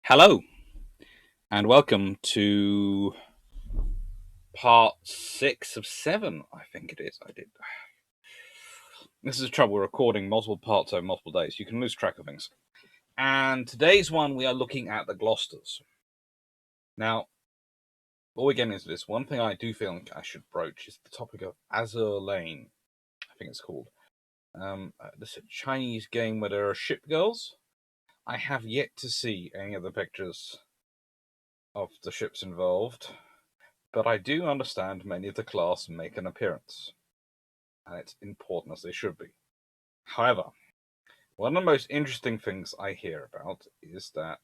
Hello, and welcome to part 6 of 7, I think it is. This is the trouble with recording multiple parts over multiple days. You can lose track of things. And today's one, we are looking at the Gloucesters. Now, before we get into this, one thing I do feel I should broach is the topic of Azur Lane, I think it's called. This Chinese game where there are ship girls. I have yet to see any of the pictures of the ships involved, but I do understand many of the class make an appearance, and it's important as they should be. However, one of the most interesting things I hear about is that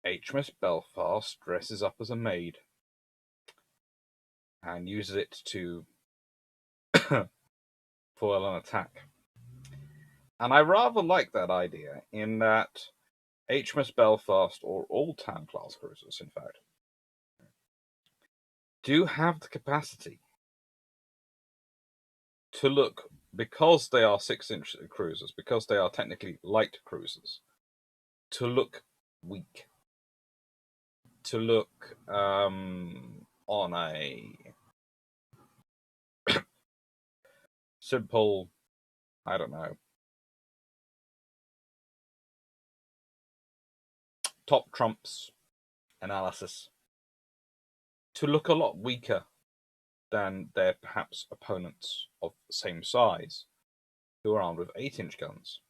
HMS Belfast dresses up as a maid and uses it to foil an attack. And I rather like that idea, in that HMS Belfast, or all town class cruisers, in fact, do have the capacity to look, because they are 6-inch cruisers, because they are technically light cruisers, to look weak, to look on a simple, I don't know, top trumps analysis, to look a lot weaker than their perhaps opponents of the same size who are armed with 8-inch guns.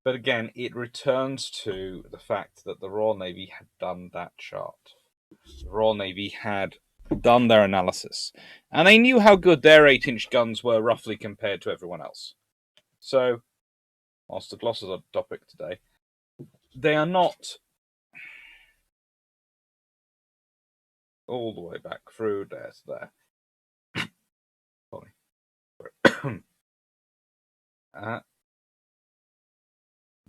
But again, it returns to the fact that the Royal Navy had done that chart. The Royal Navy had done their analysis, and they knew how good their 8-inch guns were roughly compared to everyone else. So, whilst the Gloucesters are topic today, they are not all the way back through there to there.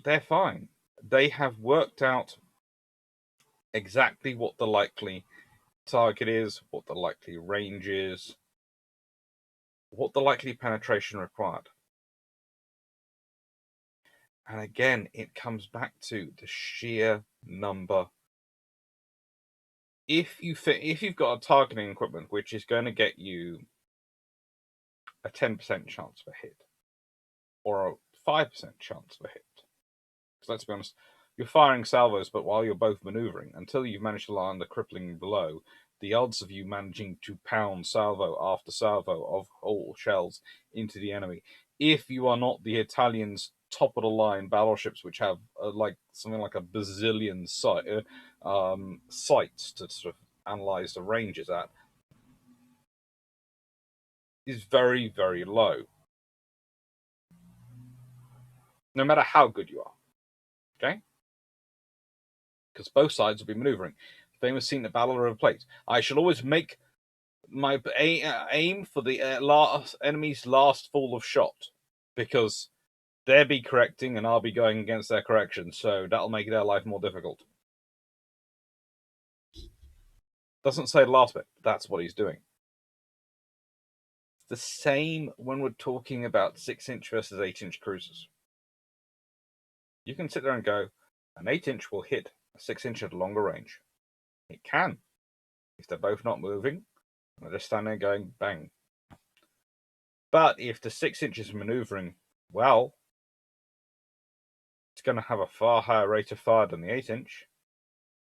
They're fine. They have worked out exactly what the likely target is, what the likely range is, what the likely penetration required. And again, it comes back to the sheer number. If you've got a targeting equipment which is going to get you a 10% chance of a hit, or a 5% chance of a hit, because let's be honest, you're firing salvos, but while you're both maneuvering, until you've managed to land a crippling blow, the odds of you managing to pound salvo after salvo of whole shells into the enemy, if you are not the Italians' top of the line battleships, which have like something like a bazillion sights to sort of analyze the ranges at, is very, very low. No matter how good you are. Okay? Because both sides will be maneuvering. Famous scene at Battle of the Plate. I shall always make my aim for the enemy's last fall of shot, because they'll be correcting and I'll be going against their correction, so that'll make their life more difficult. Doesn't say the last bit, but that's what he's doing. It's the same when we're talking about 6-inch versus 8-inch cruisers. You can sit there and go, an 8-inch will hit a 6-inch at a longer range. It can, if they're both not moving, and they're just standing there going bang. But if the 6-inch is maneuvering well, it's going to have a far higher rate of fire than the 8-inch.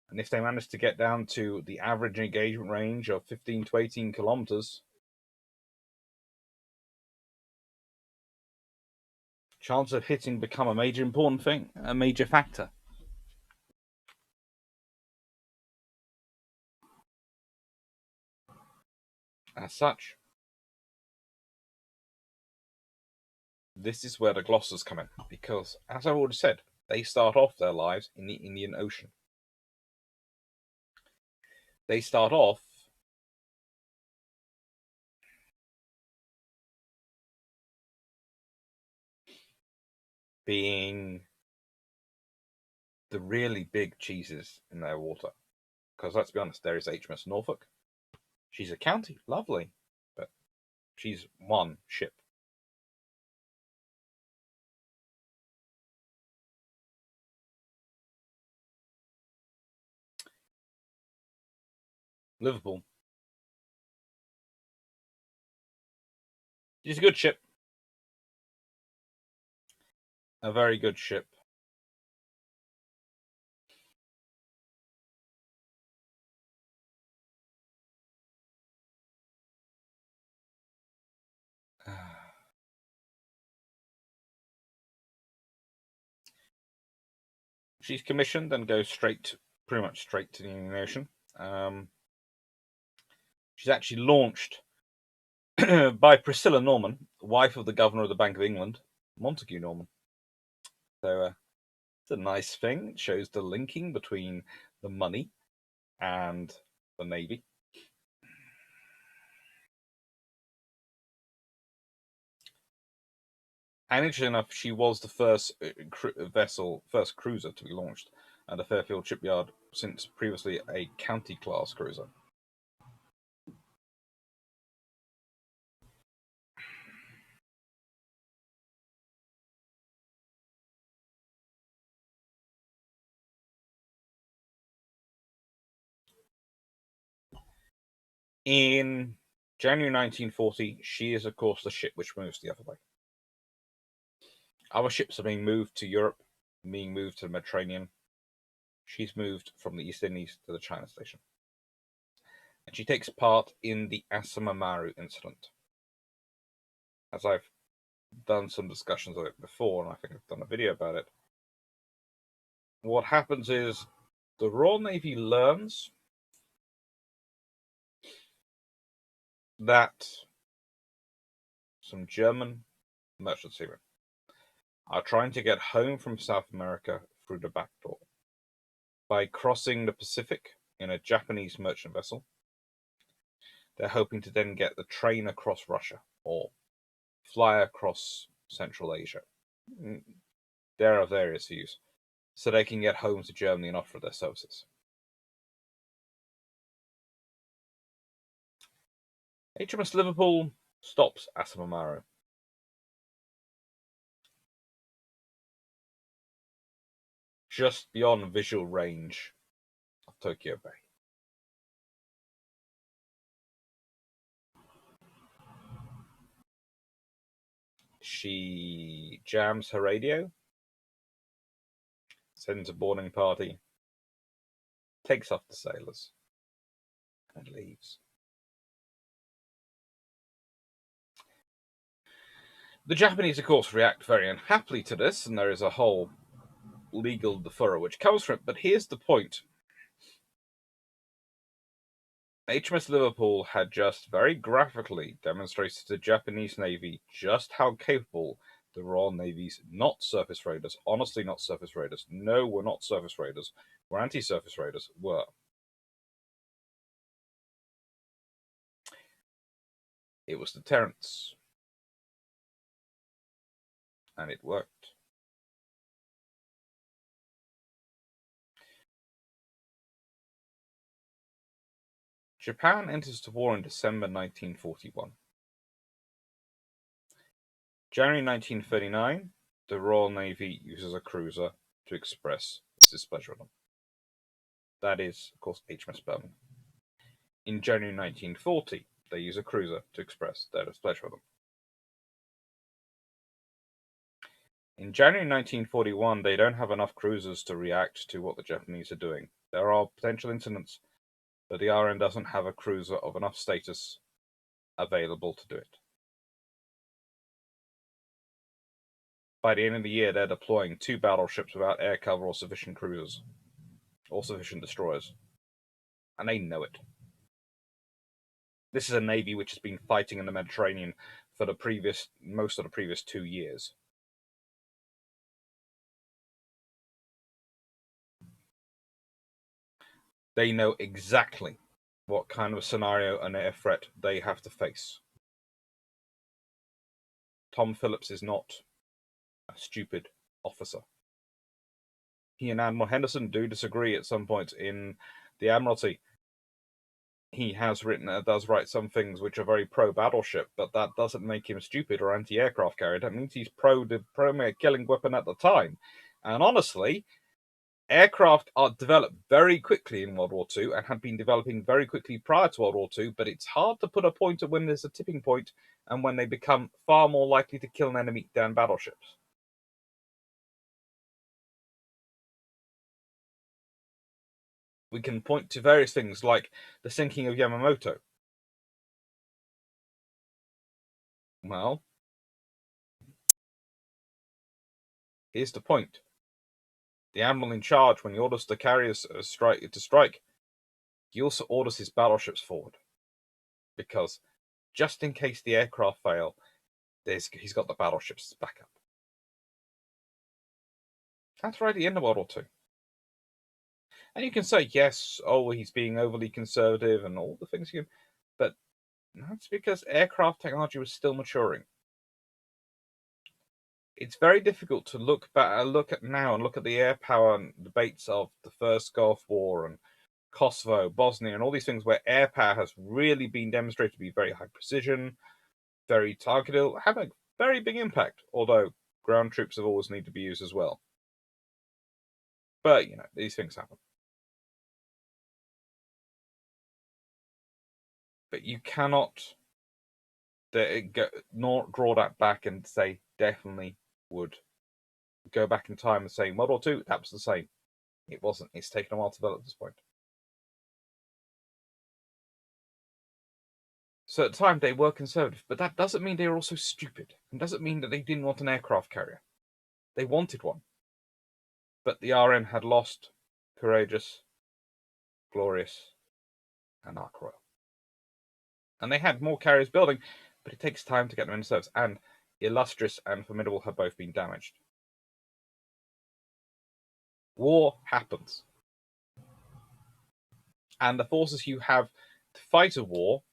And if they manage to get down to the average engagement range of 15 to 18 kilometers, chance of hitting become a major important thing, a major factor. As such, this is where the Gloucesters come in, because, as I've already said, they start off their lives in the Indian Ocean. They start off being the really big cheeses in their water. Because let's be honest, there is HMS Norfolk. She's a county, lovely, but she's one ship. Liverpool. It's a good ship. A very good ship. She's commissioned and goes pretty much straight to the Indian Ocean. She's actually launched by Priscilla Norman, wife of the Governor of the Bank of England, Montague Norman. So it's a nice thing. It shows the linking between the money and the Navy. And interesting enough, she was the first first cruiser to be launched at the Fairfield shipyard since previously a County-class cruiser. In January 1940, she is, of course, the ship which moves the other way. Other ships are being moved to Europe, being moved to the Mediterranean. She's moved from the East Indies to the China station. And she takes part in the Asama Incident. As I've done some discussions of it before, and I think I've done a video about it, what happens is the Royal Navy learns that some German merchant seamen are trying to get home from South America through the back door by crossing the Pacific in a Japanese merchant vessel. They're hoping to then get the train across Russia or fly across Central Asia. There are various views, so they can get home to Germany and offer their services. HMS Liverpool stops Asamamaro. Just beyond visual range of Tokyo Bay. She jams her radio, sends a boarding party, takes off the sailors, and leaves. The Japanese, of course, react very unhappily to this, and there is a whole legal furor which comes from it. But here's the point. HMS Liverpool had just very graphically demonstrated to the Japanese Navy just how capable the Royal Navy's not surface raiders, honestly not surface raiders, no, we're not surface raiders, we're anti-surface raiders, were. It was deterrence. And it worked. Japan enters the war in December 1941. January 1939, the Royal Navy uses a cruiser to express its displeasure with them. That is, of course, HMS Birmingham. In January 1940, they use a cruiser to express their displeasure with them. In January 1941, they don't have enough cruisers to react to what the Japanese are doing. There are potential incidents, but the RN doesn't have a cruiser of enough status available to do it. By the end of the year, they're deploying 2 battleships without air cover or sufficient cruisers, or sufficient destroyers. And they know it. This is a navy which has been fighting in the Mediterranean for most of the previous 2 years. They know exactly what kind of scenario and air threat they have to face. Tom Phillips is not a stupid officer. He and Admiral Henderson do disagree at some point in the Admiralty. He does write some things which are very pro-battleship, but that doesn't make him stupid or anti-aircraft carrier. That means he's pro the primary killing weapon at the time. And honestly, Aircraft are developed very quickly in World War II and had been developing very quickly prior to World War II, but it's hard to put a point at when there's a tipping point and when they become far more likely to kill an enemy than battleships. We can point to various things like the sinking of Yamamoto. Well, here's the point. The admiral in charge, when he orders the carriers to strike, he also orders his battleships forward. Because just in case the aircraft fail, he's got the battleships as backup. That's right at the end of World War II. And you can say, yes, oh, he's being overly conservative and all the things but that's because aircraft technology was still maturing. It's very difficult to look at now and look at the air power and debates of the first Gulf War and Kosovo, Bosnia, and all these things where air power has really been demonstrated to be very high precision, very targeted, have a very big impact, although ground troops have always need to be used as well. But, these things happen. But you cannot nor draw that back and say definitely would go back in time and say World War II, that was the same. It wasn't. It's taken a while to develop at this point. So at the time they were conservative, but that doesn't mean they were also stupid. It doesn't mean that they didn't want an aircraft carrier. They wanted one. But the RN had lost Courageous, Glorious, and Ark Royal. And they had more carriers building, but it takes time to get them into service. And Illustrious and Formidable have both been damaged. War happens. And the forces you have to fight a war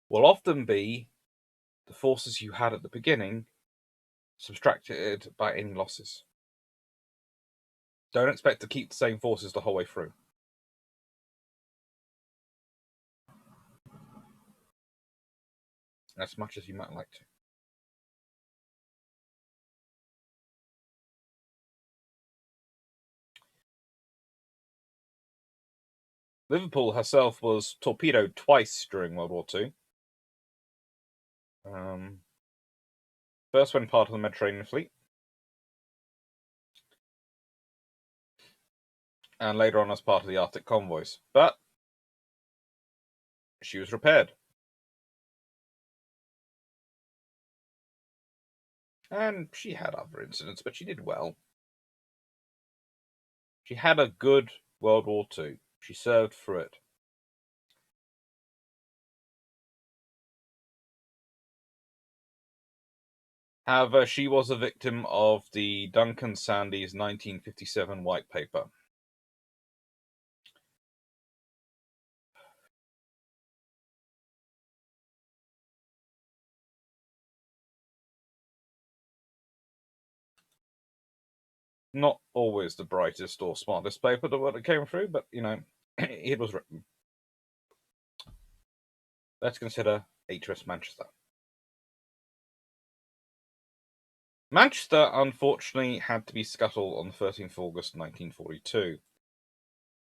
will often be the forces you had at the beginning, subtracted by any losses. Don't expect to keep the same forces the whole way through. As much as you might like to. Liverpool herself was torpedoed twice during World War II. First when part of the Mediterranean Fleet, and later on as part of the Arctic convoys. But she was repaired. And she had other incidents, but she did well. She had a good World War II. She served through it. However, she was a victim of the Duncan Sandys 1957 white paper. Not always the brightest or smartest paper that came through, but, it was written. Let's consider HMS Manchester. Manchester, unfortunately, had to be scuttled on the 13th of August 1942.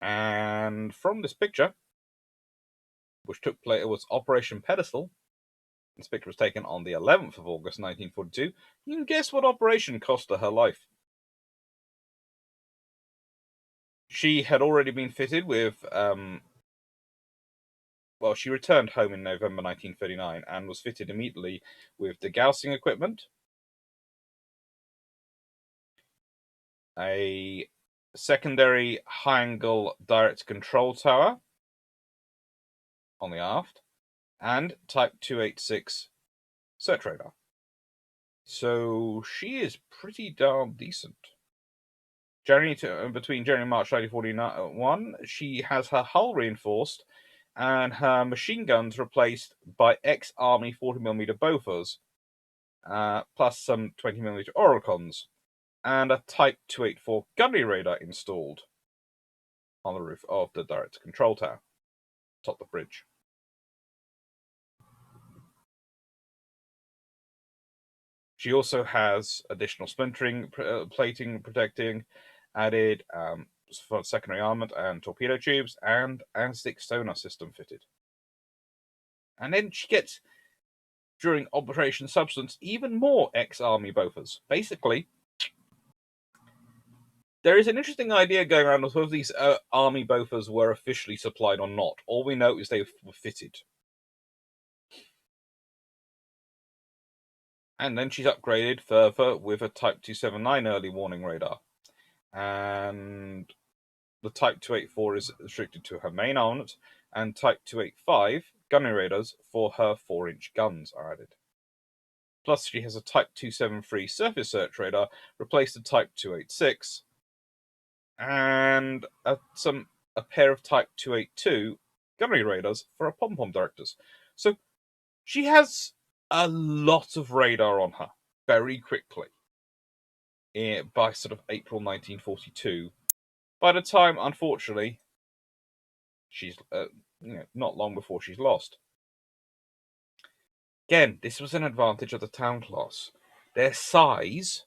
And from this picture, which took place, it was Operation Pedestal. This picture was taken on the 11th of August 1942. You can guess what operation cost her life. She had already been fitted with, she returned home in November 1939 and was fitted immediately with degaussing equipment, a secondary high-angle direct control tower on the aft, and Type 286 search radar. So she is pretty darn decent. Between January and March 1941, she has her hull reinforced and her machine guns replaced by ex-Army 40mm Bofors, plus some 20mm Oricons, and a Type 284 gunnery radar installed on the roof of the direct control tower, atop the bridge. She also has additional splintering, plating, protecting added, for secondary armament and torpedo tubes, and anti-stick sonar system fitted. And then she gets, during Operation Substance, even more ex-Army Bofors. Basically, there is an interesting idea going around of whether these Army Bofors were officially supplied or not. All we know is they were fitted. And then she's upgraded further with a Type 279 early warning radar. And the Type 284 is restricted to her main armament, and Type 285 gunnery radars for her 4-inch guns are added. Plus, she has a Type 273 surface search radar, replaced the Type 286, and a pair of Type 282 gunnery radars for her pom-pom directors. So she has a lot of radar on her very quickly by sort of April 1942. By the time, unfortunately, she's not long before she's lost. Again, this was an advantage of the town class. Their size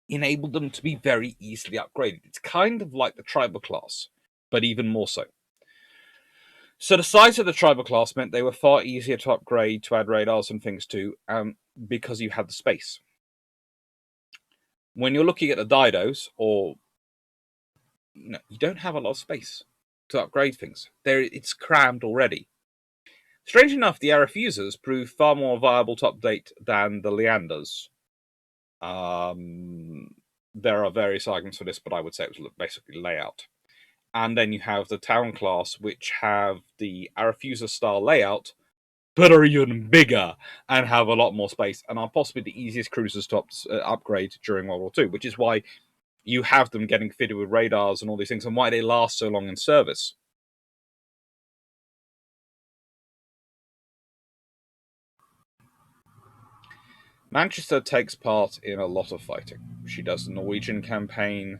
enabled them to be very easily upgraded. It's kind of like the tribal class, but even more so. So the size of the tribal class meant they were far easier to upgrade, to add radars and things to, because you had the space. When you're looking at the Didos, you don't have a lot of space to upgrade things. It's crammed already. Strange enough, the Arifusers proved far more viable to update than the Leanders. There are various arguments for this, but I would say it was basically layout. And then you have the town class, which have the Arifuser style layout, but are even bigger and have a lot more space, and are possibly the easiest cruisers to upgrade during World War II, which is why you have them getting fitted with radars and all these things, and why they last so long in service. Manchester takes part in a lot of fighting. She does the Norwegian campaign.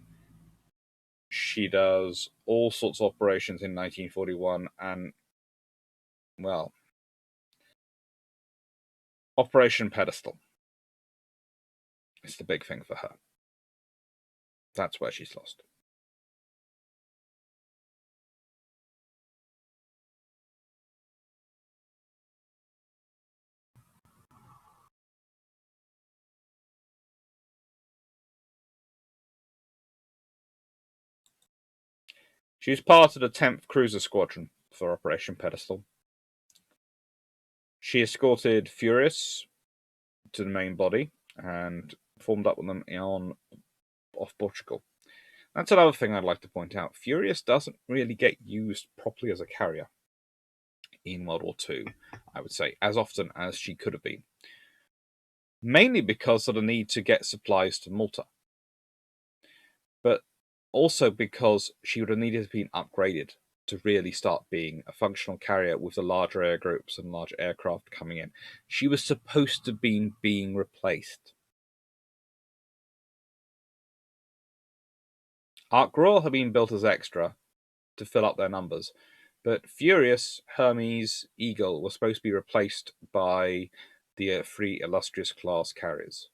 She does all sorts of operations in 1941, and, well, Operation Pedestal is the big thing for her. That's where she's lost. She was part of the 10th Cruiser Squadron for Operation Pedestal. She escorted Furious to the main body and formed up with them off Portugal. That's another thing I'd like to point out. Furious doesn't really get used properly as a carrier in World War II, I would say, as often as she could have been. Mainly because of the need to get supplies to Malta. But also because she would have needed to be upgraded to really start being a functional carrier with the larger air groups and large aircraft coming in. She was supposed to be being replaced. Ark Royal had been built as extra to fill up their numbers, but Furious, Hermes, Eagle were supposed to be replaced by the 3 illustrious class carriers.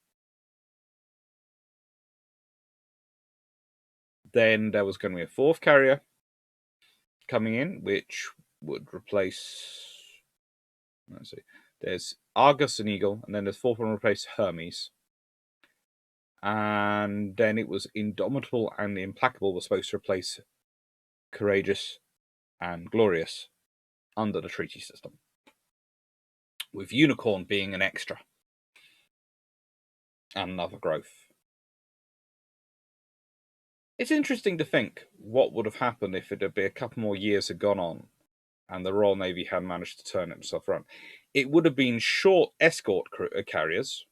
Then there was going to be a 4th carrier coming in, which would replace, let's see, there's Argus and Eagle, and then the 4th one replaced Hermes. And then it was Indomitable and Implacable were supposed to replace Courageous and Glorious under the treaty system, with Unicorn being an extra and another growth. It's interesting to think what would have happened if it had been a couple more years had gone on and the Royal Navy had managed to turn itself around. It would have been short escort carriers.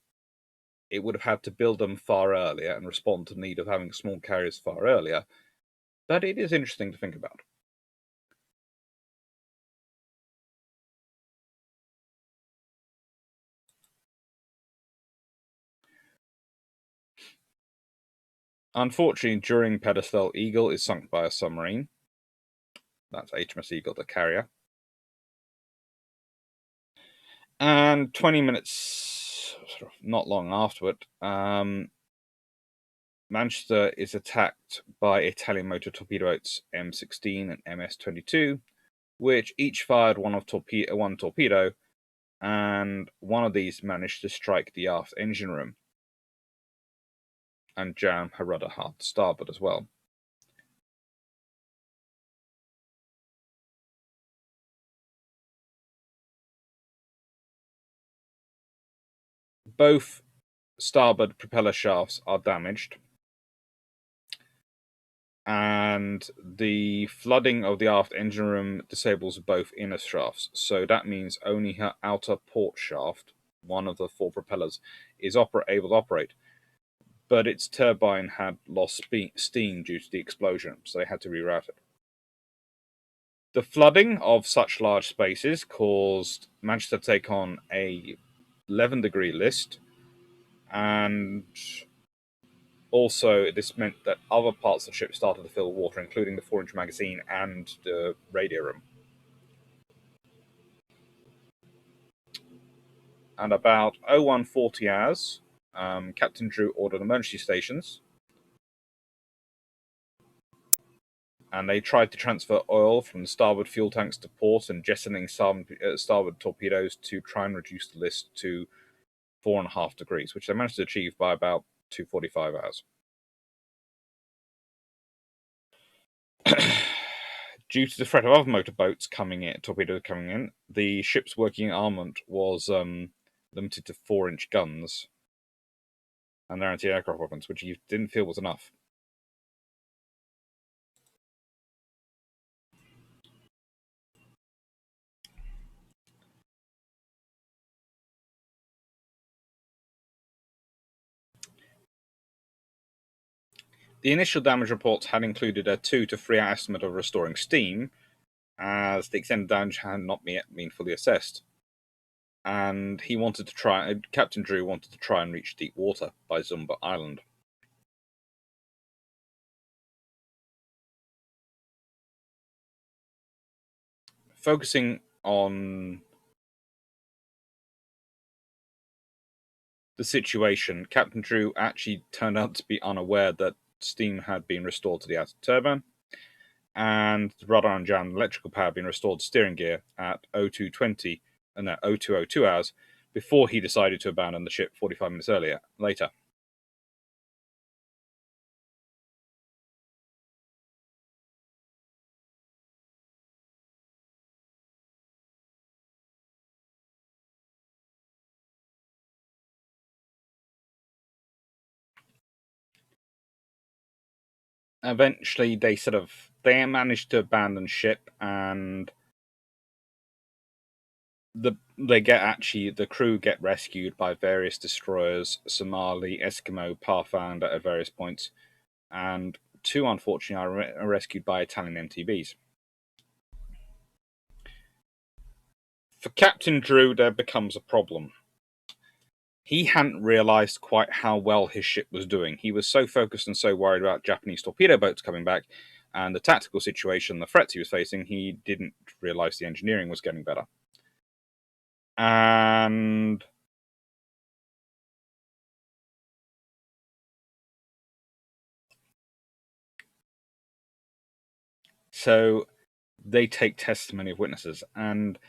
It would have had to build them far earlier and respond to the need of having small carriers far earlier. But it is interesting to think about. Unfortunately, during Pedestal, Eagle is sunk by a submarine. That's HMS Eagle, the carrier. And 20 minutes not long afterward, Manchester is attacked by Italian motor torpedo boats M16 and MS-22, which each fired one torpedo, and one of these managed to strike the aft engine room and jam her rudder hard to starboard as well. Both starboard propeller shafts are damaged, and the flooding of the aft engine room disables both inner shafts, so that means only her outer port shaft, one of the four propellers, is able to operate. But its turbine had lost steam due to the explosion, so they had to reroute it. The flooding of such large spaces caused Manchester to take on a 11-degree list, and also this meant that other parts of the ship started to fill with water, including the 4-inch magazine and the radio room. And about 0140 hours, Captain Drew ordered emergency stations, and they tried to transfer oil from the starboard fuel tanks to port and jettisoning starboard torpedoes to try and reduce the list to 4.5 degrees, which they managed to achieve by about 2:45 hours. Due to the threat of other motorboats torpedoes coming in, the ship's working armament was limited to 4-inch guns and their anti-aircraft weapons, which he didn't feel was enough. The initial damage reports had included a 2 to 3 hour estimate of restoring steam, as the extent of damage had not yet been fully assessed. And Captain Drew wanted to try and reach deep water by Zumba Island. Focusing on the situation, Captain Drew actually turned out to be unaware that steam had been restored to the outer turbine, and the rudder and jam electrical power had been restored to steering gear at 0202 hours before he decided to abandon the ship 45 minutes later. Eventually, they managed to abandon ship, and the crew get rescued by various destroyers, Somali, Eskimo, Pathfinder at various points, and 2 unfortunately are rescued by Italian MTBs. For Captain Drew, there becomes a problem. He hadn't realized quite how well his ship was doing. He was so focused and so worried about Japanese torpedo boats coming back and the tactical situation, the threats he was facing, he didn't realize the engineering was getting better. And so they take testimony of witnesses, and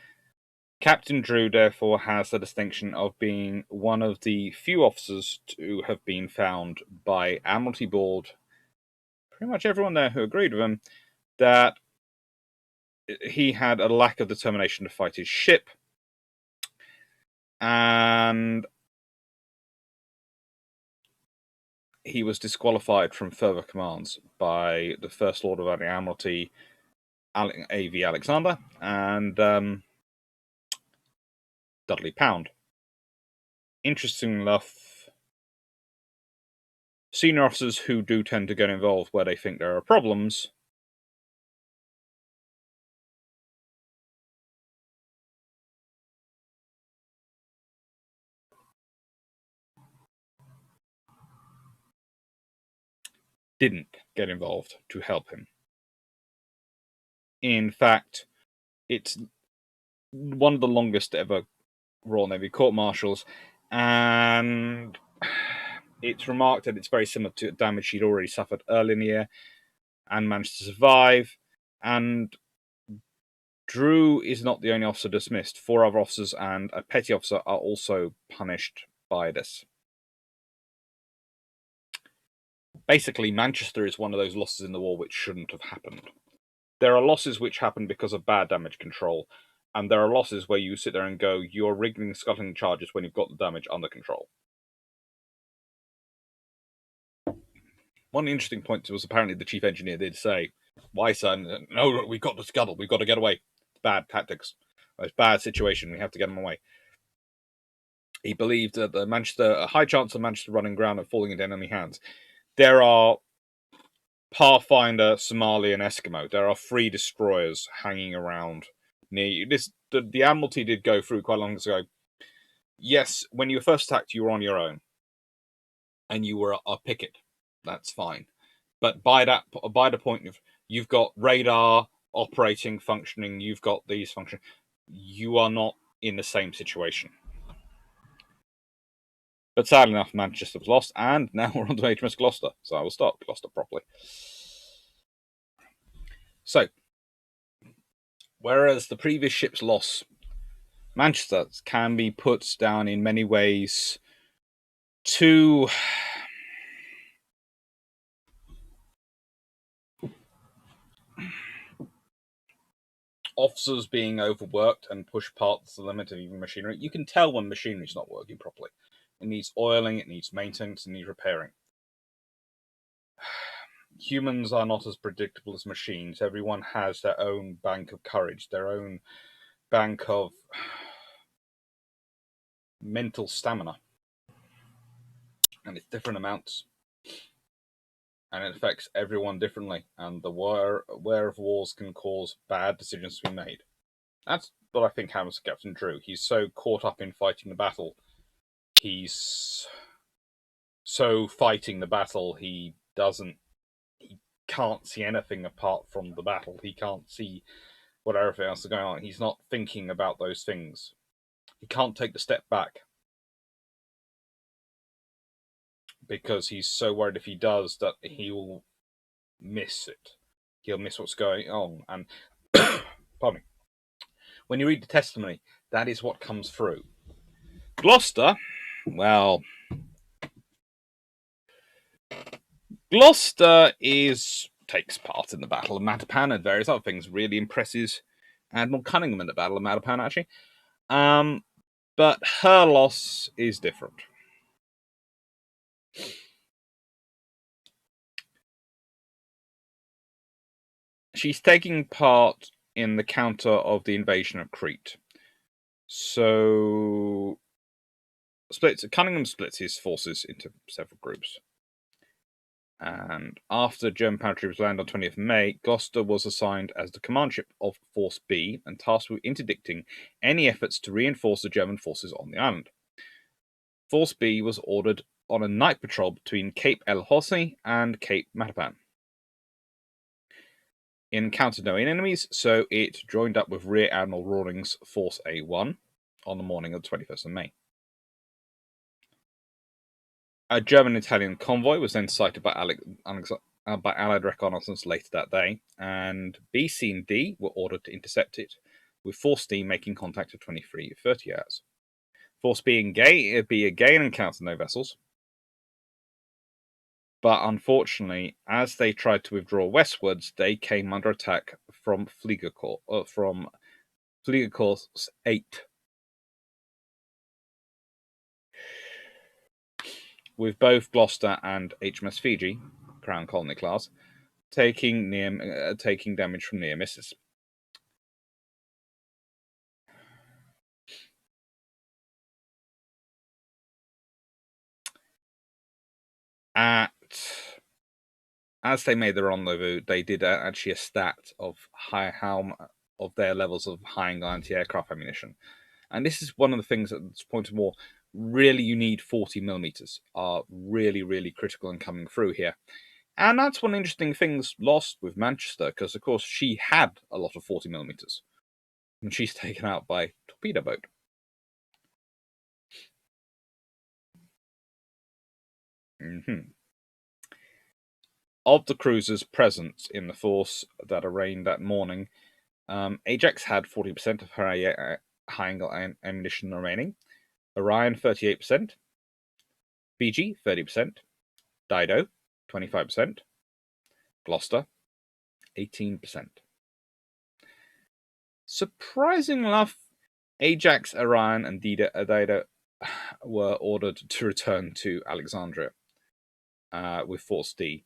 Captain Drew therefore has the distinction of being one of the few officers to have been found by Admiralty Board, pretty much everyone there who agreed with him, that he had a lack of determination to fight his ship, and he was disqualified from further commands by the First Lord of the Admiralty, A.V. Alexander, and Dudley Pound. Interesting enough, senior officers who do tend to get involved where they think there are problems didn't get involved to help him. In fact, it's one of the longest ever Royal Navy court-martials, and it's remarked that it's very similar to damage she'd already suffered early in the year and managed to survive. And Drew is not the only officer dismissed. 4 other officers and a petty officer are also punished by this. Basically, Manchester is one of those losses in the war which shouldn't have happened. There are losses which happen because of bad damage control, and there are losses where you sit there and go, you're rigging and scuttling charges when you've got the damage under control. One interesting point was apparently the chief engineer did say, why, son? No, we've got to scuttle. We've got to get away. It's bad tactics. It's a bad situation. We have to get them away. He believed that a high chance of Manchester running ground and falling into enemy hands. There are Pathfinder, Somali, and Eskimo. There are 3 destroyers hanging around near you. The Admiralty did go through quite long ago. Yes, when you were first attacked, you were on your own, and you were a picket. That's fine. But by the point of you've got radar operating, functioning, you've got these functioning, you are not in the same situation. But sadly enough, Manchester was lost, and now we're on to HMS Gloucester. So I will start Gloucester properly. So, whereas the previous ship's loss, Manchester can be put down in many ways to officers being overworked and pushed past the limit of even machinery. You can tell when machinery's not working properly. It needs oiling, it needs maintenance, it needs repairing. Humans are not as predictable as machines. Everyone has their own bank of courage, their own bank of mental stamina. And it's different amounts. And it affects everyone differently. And the aware of wars can cause bad decisions to be made. That's what I think happens to Captain Drew. He's so caught up in fighting the battle. He's so fighting the battle, he can't see anything apart from the battle. He can't see what everything else is going on. He's not thinking about those things. He can't take the step back because he's so worried if he does that he will miss it. He'll miss what's going on. And pardon me. When you read the testimony, that is what comes through. Gloucester, well, Gloucester takes part in the Battle of Matapan and various other things. Really impresses Admiral Cunningham in the Battle of Matapan, actually. But her loss is different. She's taking part in the counter of the invasion of Crete. So Cunningham splits his forces into several groups. And after German paratroopers landed on 20th May, Gloucester was assigned as the command ship of Force B and tasked with interdicting any efforts to reinforce the German forces on the island. Force B was ordered on a night patrol between Cape El Hosni and Cape Matapan. It encountered no enemies, so it joined up with Rear Admiral Rawlings' Force A1 on the morning of the 21st of May. A German-Italian convoy was then sighted by Allied reconnaissance later that day, and B, C, and D were ordered to intercept it, with Force D making contact at 23:30 hours. Force B again encountered no vessels, but unfortunately, as they tried to withdraw westwards, they came under attack from Fliegerkorps 8. With both Gloucester and HMS Fiji, Crown Colony class, taking damage from near misses. As they made the rendezvous, they did actually a stat of of their levels of high-angle anti-aircraft ammunition, and this is one of the things at this point of war. Really, you need 40mm are really critical in coming through here, and that's one interesting things lost with Manchester because of course she had a lot of 40mm, and she's taken out by torpedo boat. Of the cruisers present in the force that arraigned that morning, Ajax had 40% of her high-angle ammunition remaining, Orion 38%, Fiji 30%, Dido 25%, Gloucester 18%. Surprisingly enough, Ajax, Orion, and Dido were ordered to return to Alexandria with Force D.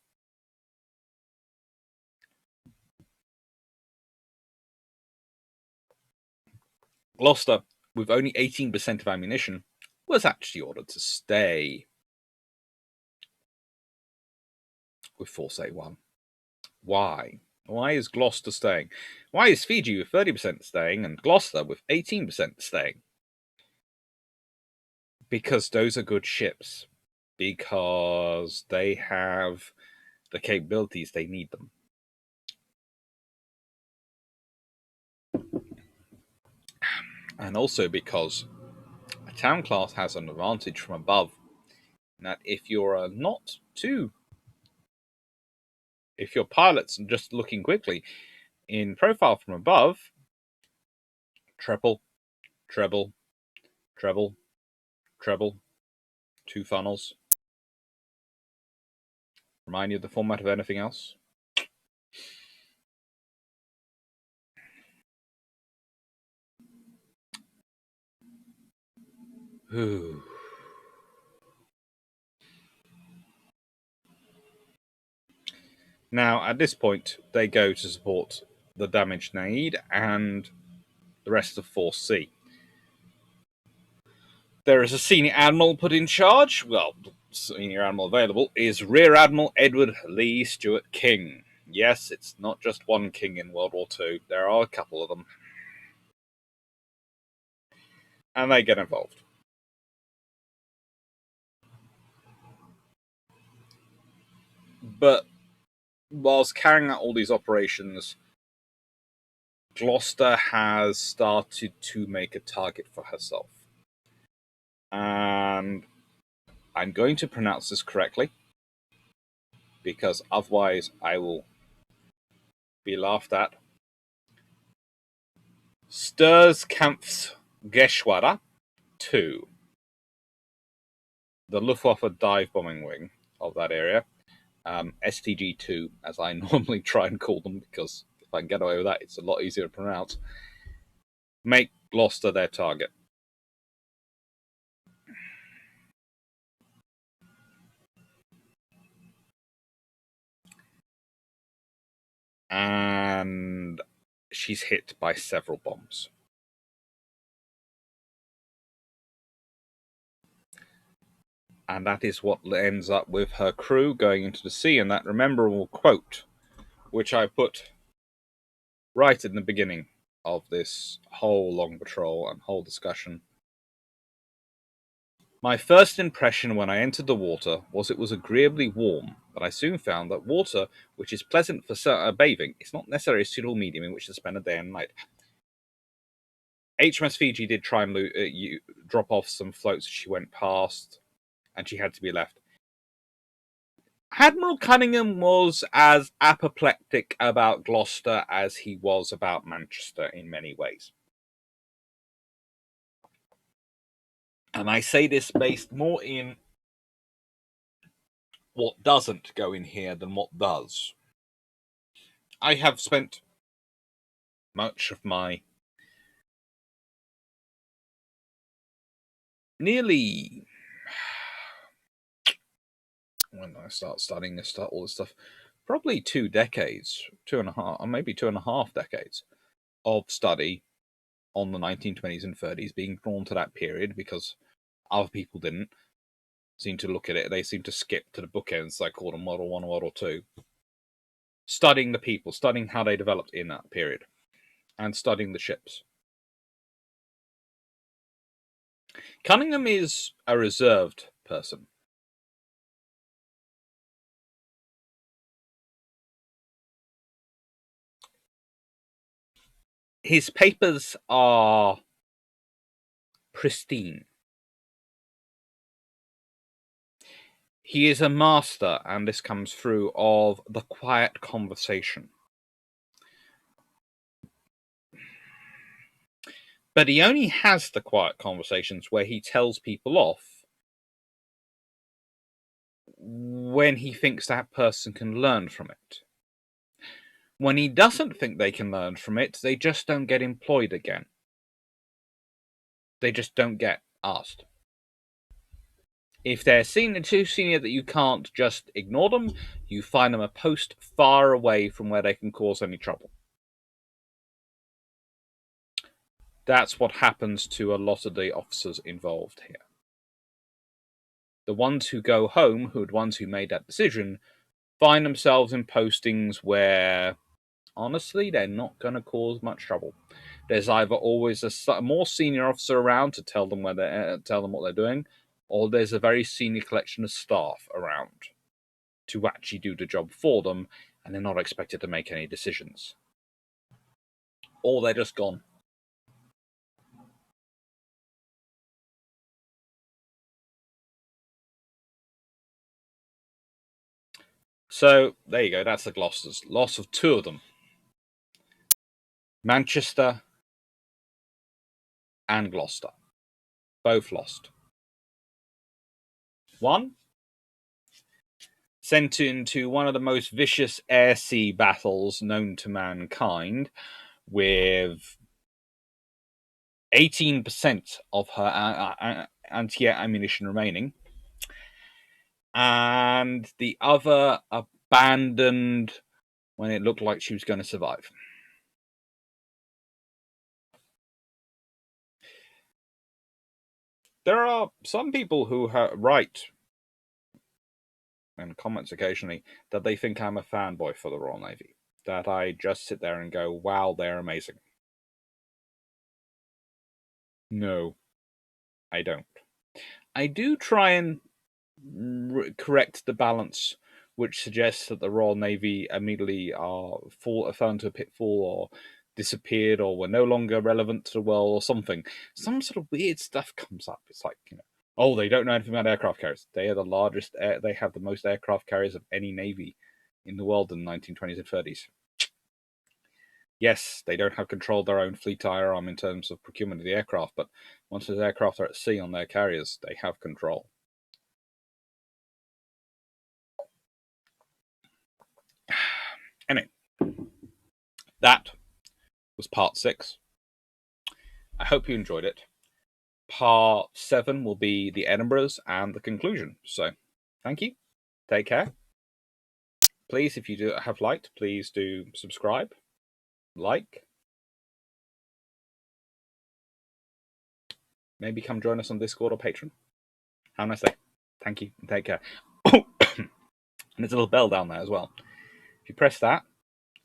Gloucester, with only 18% of ammunition, was actually ordered to stay with Force A1. Why? Why is Gloucester staying? Why is Fiji with 30% staying and Gloucester with 18% staying? Because those are good ships. Because they have the capabilities, they need them. And also because a town class has an advantage from above, that if you're if your pilot's just looking quickly in profile from above, treble, treble, treble, treble, 2 funnels. Remind you of the format of anything else? Ooh. Now, at this point, they go to support the damaged Naid and the rest of Force C. There is a senior admiral put in charge. Well, the senior admiral available is Rear Admiral Edward Lee Stuart King. Yes, it's not just one king in World War II. There are a couple of them. And they get involved. But whilst carrying out all these operations, Gloucester has started to make a target for herself. And I'm going to pronounce this correctly, because otherwise I will be laughed at. Sturskampfgeschwader 2, the Luftwaffe dive bombing wing of that area, STG-2, as I normally try and call them, because if I can get away with that, it's a lot easier to pronounce, make Gloucester their target. And she's hit by several bombs. And that is what ends up with her crew going into the sea, and that memorable quote, which I put right in the beginning of this whole long patrol and whole discussion. My first impression when I entered the water was it was agreeably warm, but I soon found that water, which is pleasant for bathing, is not necessarily a suitable medium in which to spend a day and night. HMS Fiji did try and drop off some floats as she went past, and she had to be left. Admiral Cunningham was as apoplectic about Gloucester as he was about Manchester in many ways. And I say this based more in what doesn't go in here than what does. I have spent much of my nearly, when I start studying all this stuff, probably 2 decades, 2.5, or maybe 2.5 decades of study on the 1920s and 30s, being drawn to that period because other people didn't seem to look at it. They seem to skip to the bookends, I call them World War I, World War II. Studying the people, studying how they developed in that period, and studying the ships. Cunningham is a reserved person. His papers are pristine. He is a master, and this comes through, of the quiet conversation. But he only has the quiet conversations where he tells people off when he thinks that person can learn from it. When he doesn't think they can learn from it, they just don't get employed again. They just don't get asked. If they're too senior that you can't just ignore them, you find them a post far away from where they can cause any trouble. That's what happens to a lot of the officers involved here. The ones who go home, the ones who made that decision, find themselves in postings where, honestly, they're not going to cause much trouble. There's either always a more senior officer around to tell them what they're doing, or there's a very senior collection of staff around to actually do the job for them, and they're not expected to make any decisions. Or they're just gone. So, there you go, that's the Gloucesters. Loss of 2 of them. Manchester and Gloucester. Both lost. 1 sent into one of the most vicious air-sea battles known to mankind, with 18% of her anti-air ammunition remaining, and the other abandoned when it looked like she was going to survive. There are some people who write in comments occasionally that they think I'm a fanboy for the Royal Navy, that I just sit there and go, wow, they're amazing. No, I don't. I do try and correct the balance which suggests that the Royal Navy immediately fell into a pitfall or disappeared or were no longer relevant to the world or something. Some sort of weird stuff comes up. It's like, oh, they don't know anything about aircraft carriers. They are the largest, they have the most aircraft carriers of any navy in the world in the 1920s and 30s. Yes, they don't have control of their own fleet firearm in terms of procurement of the aircraft, but once those aircraft are at sea on their carriers, they have control. Anyway, that was part 6. I hope you enjoyed it. Part 7 will be the Edinburghs and the conclusion. So, thank you. Take care. Please, if you do have liked, please do subscribe, like. Maybe come join us on Discord or Patreon. Have a nice day. Thank you, and take care. Oh, and there's a little bell down there as well. If you press that,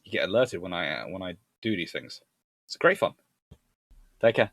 you get alerted when I do these things. It's great fun. Take care.